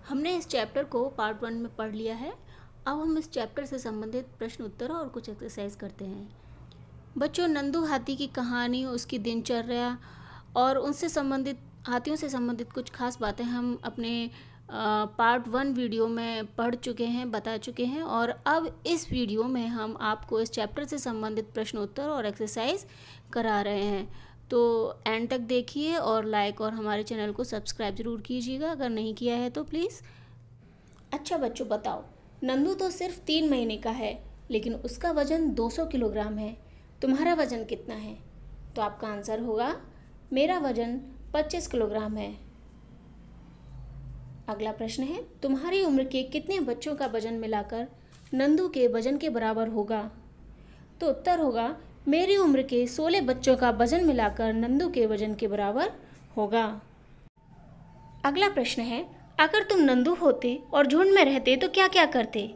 हमने इस चैप्टर को पार्ट 1 में पढ़ लिया है। अब हम इस चैप्टर से संबंधित प्रश्न उत्तर और कुछ एक्सरसाइज करते हैं। बच्चों, नंदू हाथी की कहानी, उसकी दिनचर्या और उनसे संबंधित हाथियों से संबंधित कुछ खास बातें हम अपने पार्ट 1 वीडियो में पढ़ चुके हैं, बता चुके हैं। और अब इस वीडियो में हम आपको इस चैप्टर से संबंधित प्रश्न उत्तर और एक्सरसाइज करा रहे हैं। तो एंड तक देखिए और लाइक और हमारे चैनल को सब्सक्राइब ज़रूर कीजिएगा अगर नहीं किया है तो प्लीज़। अच्छा बच्चों, बताओ, नंदू तो सिर्फ 3 महीने का है, लेकिन उसका वजन 200 किलोग्राम है। तुम्हारा वजन कितना है? तो आपका आंसर होगा, मेरा वजन 25 किलोग्राम है। अगला प्रश्न है, तुम्हारी उम्र के कितने बच्चों का वजन मिलाकर नंदू के वजन के बराबर होगा? तो उत्तर होगा, मेरी उम्र के 16 बच्चों का वजन मिलाकर नंदू के वजन के बराबर होगा। अगला प्रश्न है, अगर तुम नंदू होते और झुंड में रहते तो क्या क्या करते?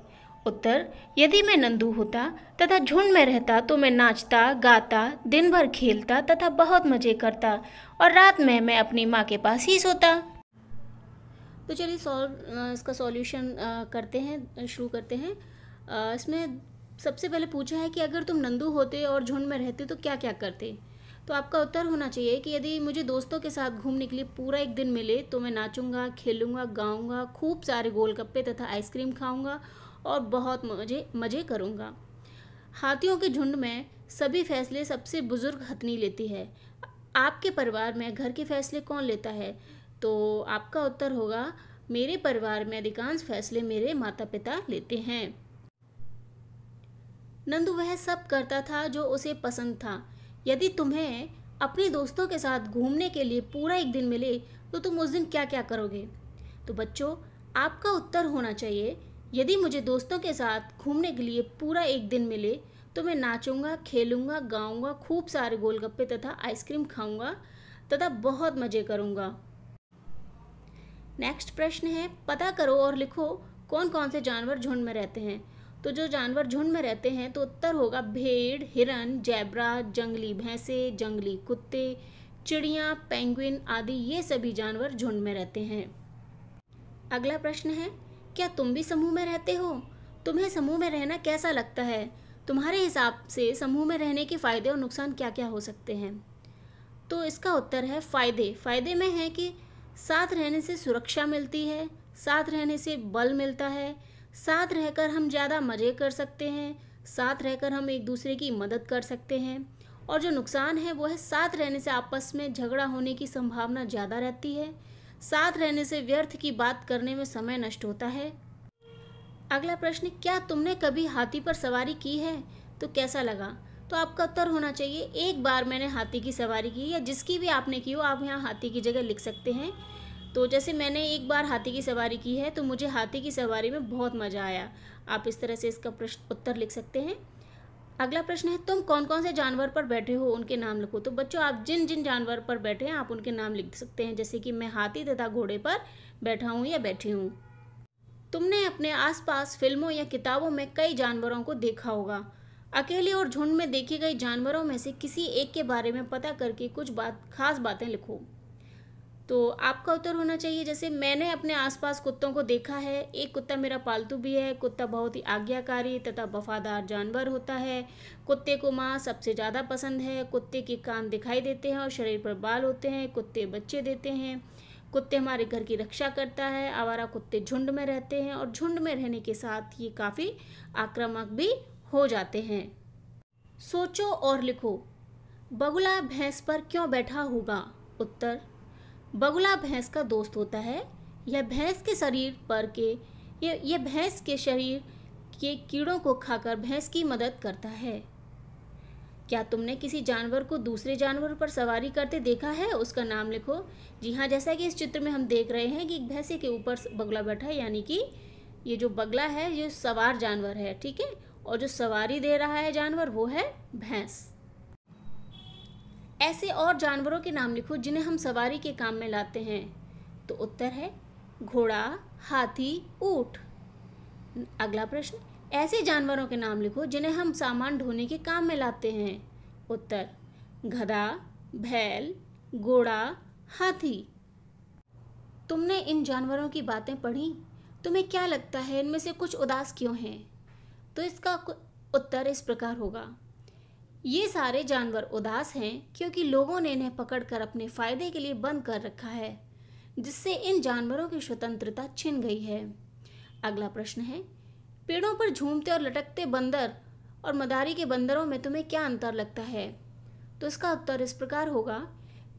उत्तर, यदि मैं नंदू होता तथा झुंड में रहता तो मैं नाचता, गाता, दिन भर खेलता तथा बहुत मज़े करता और रात में मैं अपनी माँ के पास ही सोता। तो चलिए इसका सॉल्यूशन करते हैं, शुरू करते हैं। इसमें सबसे पहले पूछा है कि अगर तुम नंदू होते और झुंड में रहते तो क्या क्या करते? तो आपका उत्तर होना चाहिए कि यदि मुझे दोस्तों के साथ घूमने के लिए पूरा एक दिन मिले तो मैं नाचूंगा, खेलूंगा, गाऊंगा, खूब सारे गोलगप्पे तथा आइसक्रीम खाऊंगा और बहुत मज़े करूंगा। हाथियों के झुंड में सभी फैसले सबसे बुजुर्ग हथनी लेती है। आपके परिवार में घर के फैसले कौन लेता है? तो आपका उत्तर होगा, मेरे परिवार में अधिकांश फैसले मेरे माता पिता लेते हैं। नंदू वह सब करता था जो उसे पसंद था। यदि तुम्हें अपने दोस्तों के साथ घूमने के लिए पूरा एक दिन मिले तो तुम उस दिन क्या क्या करोगे? तो बच्चों, आपका उत्तर होना चाहिए, यदि मुझे दोस्तों के साथ घूमने के लिए पूरा एक दिन मिले तो मैं नाचूंगा, खेलूंगा, गाऊंगा, खूब सारे गोलगप्पे तथा आइसक्रीम खाऊंगा तथा बहुत मज़े करूंगा। नेक्स्ट प्रश्न है, पता करो और लिखो कौन कौन से जानवर झुंड में रहते हैं। तो जो जानवर झुंड में रहते हैं तो उत्तर होगा, भेड़, हिरन, जैबरा, जंगली भैंसे, जंगली कुत्ते, चिड़िया, पेंगुइन आदि ये सभी जानवर झुंड में रहते हैं। अगला प्रश्न है, क्या तुम भी समूह में रहते हो? तुम्हें समूह में रहना कैसा लगता है? तुम्हारे हिसाब से समूह में रहने के फायदे और नुकसान क्या क्या हो सकते हैं? तो इसका उत्तर है फायदे। फायदे में है कि साथ रहने से सुरक्षा मिलती है, साथ रहने से बल मिलता है, साथ रहकर हम ज़्यादा मज़े कर सकते हैं, साथ रहकर हम एक दूसरे की मदद कर सकते हैं। और जो नुकसान है वो है, साथ रहने से आपस में झगड़ा होने की संभावना ज़्यादा रहती है, साथ रहने से व्यर्थ की बात करने में समय नष्ट होता है। अगला प्रश्न, क्या तुमने कभी हाथी पर सवारी की है? तो कैसा लगा? तो आपका उत्तर होना चाहिए, एक बार मैंने हाथी की सवारी की, या जिसकी भी आपने की हो आप यहाँ हाथी की जगह लिख सकते हैं। तो जैसे मैंने एक बार हाथी की सवारी की है तो मुझे हाथी की सवारी में बहुत मज़ा आया। आप इस तरह से इसका प्रश्न उत्तर लिख सकते हैं। अगला प्रश्न है, तुम कौन कौन से जानवर पर बैठे हो, उनके नाम लिखो। तो बच्चों, आप जिन जिन जानवर पर बैठे हैं आप उनके नाम लिख सकते हैं, जैसे कि मैं हाथी तथा घोड़े पर बैठा हूँ या बैठी हूँ। तुमने अपने आसपास फिल्मों या किताबों में कई जानवरों को देखा होगा। अकेले और झुंड में देखे गए जानवरों में से किसी एक के बारे में पता करके कुछ खास बातें लिखो। तो आपका उत्तर होना चाहिए, जैसे मैंने अपने आसपास कुत्तों को देखा है, एक कुत्ता मेरा पालतू भी है, कुत्ता बहुत ही आज्ञाकारी तथा वफादार जानवर होता है, कुत्ते को माँ सबसे ज़्यादा पसंद है, कुत्ते के कान दिखाई देते हैं और शरीर पर बाल होते हैं, कुत्ते बच्चे देते हैं, कुत्ते हमारे घर की रक्षा करता है, आवारा कुत्ते झुंड में रहते हैं और झुंड में रहने के साथ ये काफ़ी आक्रामक भी हो जाते हैं। सोचो और लिखो, बगुला भैंस पर क्यों बैठा होगा? उत्तर, बगुला भैंस का दोस्त होता है। यह भैंस के शरीर पर के यह भैंस के शरीर के कीड़ों को खाकर भैंस की मदद करता है। क्या तुमने किसी जानवर को दूसरे जानवर पर सवारी करते देखा है? उसका नाम लिखो। जी हाँ, जैसा कि इस चित्र में हम देख रहे हैं कि एक भैंसे के ऊपर बगुला बैठा है, यानी कि ये जो बगला है ये सवार जानवर है, ठीक है। और जो सवारी दे रहा है जानवर वो है भैंस। ऐसे और जानवरों के नाम लिखो जिन्हें हम सवारी के काम में लाते हैं। तो उत्तर है घोड़ा, हाथी, ऊंट। अगला प्रश्न, ऐसे जानवरों के नाम लिखो जिन्हें हम सामान ढोने के काम में लाते हैं। उत्तर, गधा, बैल, घोड़ा, हाथी। तुमने इन जानवरों की बातें पढ़ी? तुम्हें क्या लगता है इनमें से कुछ उदास क्यों हैं? तो इसका उत्तर इस प्रकार होगा। ये सारे जानवर उदास हैं क्योंकि लोगों ने इन्हें पकड़कर अपने फायदे के लिए बंद कर रखा है, जिससे इन जानवरों की स्वतंत्रता छिन गई है। अगला प्रश्न है, पेड़ों पर झूमते और लटकते बंदर और मदारी के बंदरों में तुम्हें क्या अंतर लगता है? तो इसका उत्तर इस प्रकार होगा।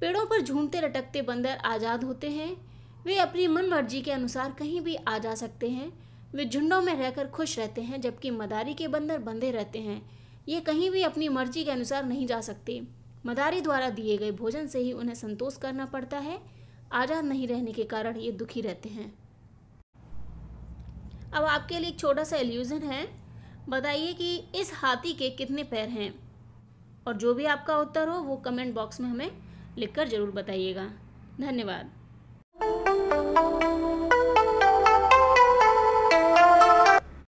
पेड़ों पर झूमते लटकते बंदर आज़ाद होते हैं। वे अपनी मन मर्जी के अनुसार कहीं भी आ जा सकते हैं। वे झुंडों में रहकर खुश रहते हैं, जबकि मदारी के बंदर बंधे रहते हैं। ये कहीं भी अपनी मर्जी के अनुसार नहीं जा सकते। मदारी द्वारा दिए गए भोजन से ही उन्हें संतोष करना पड़ता है। आज़ाद नहीं रहने के कारण ये दुखी रहते हैं। अब आपके लिए एक छोटा सा इल्यूजन है। बताइए कि इस हाथी के कितने पैर हैं? और जो भी आपका उत्तर हो वो कमेंट बॉक्स में हमें लिखकर ज़रूर बताइएगा। धन्यवाद।